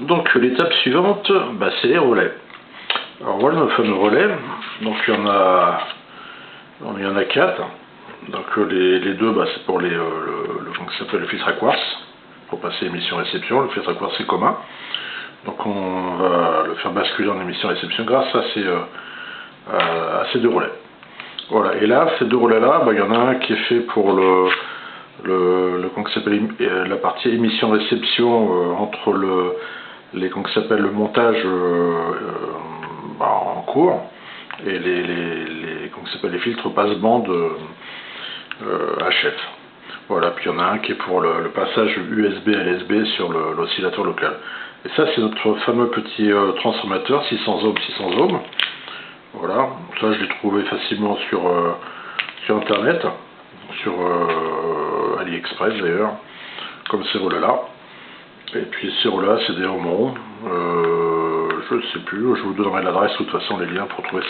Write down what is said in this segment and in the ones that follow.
Donc l'étape suivante, c'est les relais. Alors voilà nos fameux relais. Donc il y en a 4. Donc les deux, c'est pour le filtre à quartz, pour passer émission-réception. Le filtre à quartz c'est commun. Donc on va le faire basculer en émission-réception grâce à ces deux relais. Voilà, et là, ces deux relais-là, il y en a un qui est fait pour la partie émission-réception entre le montage en cours et les filtres passe-bande HF. Voilà, puis il y en a un qui est pour le passage USB à LSB sur l'oscillateur local. Et ça, c'est notre fameux petit transformateur 600 ohms, 600 ohms. Voilà, ça je l'ai trouvé facilement sur internet, sur AliExpress d'ailleurs, comme ces relais-là. Et puis ces relais, c'est des Omron, je ne sais plus, je vous donnerai l'adresse, de toute façon les liens pour trouver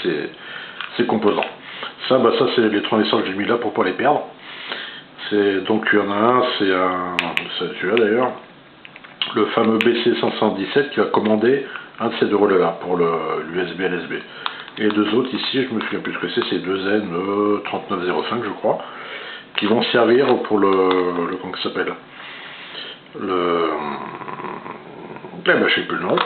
ces composants. Ça, c'est les transistors que j'ai mis là pour ne pas les perdre. Donc il y en a un, c'est celui-là d'ailleurs, le fameux BC517 qui va commander un de ces deux relais-là pour l'USB LSB. Et deux autres ici, je me souviens plus ce que c'est deux N3905 je crois, qui vont servir pour comment ça s'appelle, je sais plus le nom,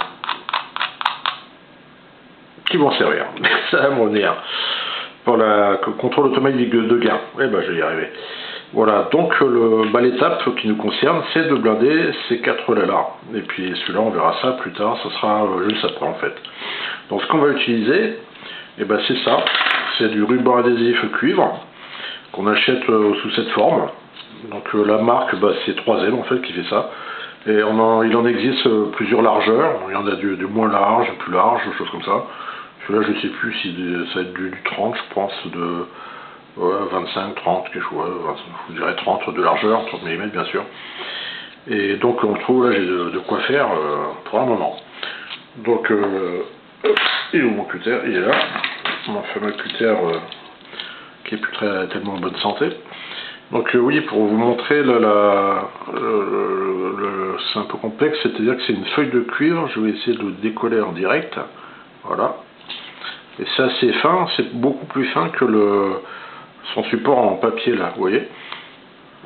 qui vont servir, ça va me revenir, pour le contrôle automatique de gain, je vais y arriver. Voilà, donc l'étape qui nous concerne, c'est de blinder ces 4 relais-là. Et puis celui-là, on verra ça plus tard, ça sera juste après en fait. Donc ce qu'on va utiliser, c'est ça, c'est du ruban adhésif cuivre, qu'on achète sous cette forme. Donc la marque, c'est 3M en fait qui fait ça. Et il en existe plusieurs largeurs, il y en a du moins large, plus large, des choses comme ça. Celui-là, je ne sais plus si ça va être du 30, je pense, de 25, 30, quelque chose, je dirais 30 de largeur, 30 mm bien sûr. Et donc on trouve, là j'ai de quoi faire pour un moment. Donc, il est où mon cutter? Il est là, mon fameux cutter qui est plus tellement en bonne santé. Donc oui, pour vous montrer, c'est un peu complexe, c'est-à-dire que c'est une feuille de cuivre, je vais essayer de le décoller en direct, voilà. Et c'est assez fin, c'est beaucoup plus fin que son support en papier là, vous voyez.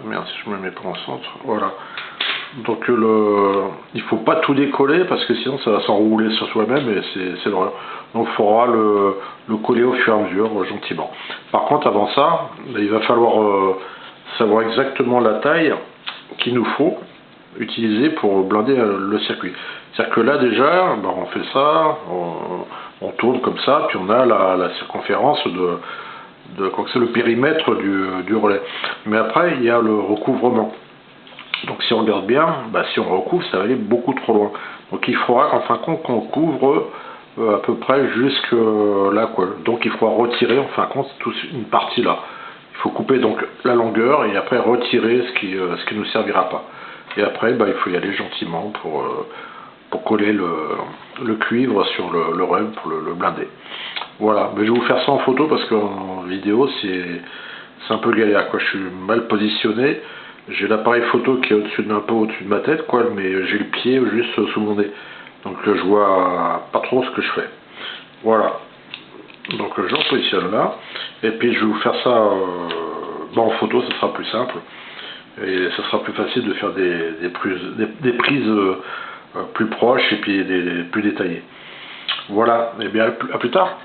Merde, si je me mets pas en centre, voilà. Donc il faut pas tout décoller parce que sinon ça va s'enrouler sur soi-même et c'est l'horreur. Donc il faudra le coller au fur et à mesure, gentiment. Par contre, avant ça, il va falloir savoir exactement la taille qu'il nous faut utiliser pour blinder le circuit. C'est-à-dire que là déjà, on fait ça, on tourne comme ça, puis on a la circonférence le périmètre du relais. Mais après, il y a le recouvrement. Donc si on regarde bien, si on recouvre, ça va aller beaucoup trop loin. Donc il faudra en fin de compte qu'on couvre à peu près jusque là, quoi. Donc il faudra retirer en fin de compte une partie là. Il faut couper donc la longueur et après retirer ce qui nous servira pas. Et après, il faut y aller gentiment pour coller le cuivre sur le run pour le blinder. Voilà, mais je vais vous faire ça en photo parce qu'en vidéo c'est un peu galère, quoi. Je suis mal positionné. J'ai l'appareil photo qui est un peu au-dessus de ma tête, quoi, mais j'ai le pied juste sous mon nez. Donc je vois pas trop ce que je fais. Voilà. Donc je le positionne là. Et puis je vais vous faire ça en photo, ça sera plus simple. Et ça sera plus facile de faire des prises plus proches et puis plus détaillées. Voilà. Et bien à plus tard.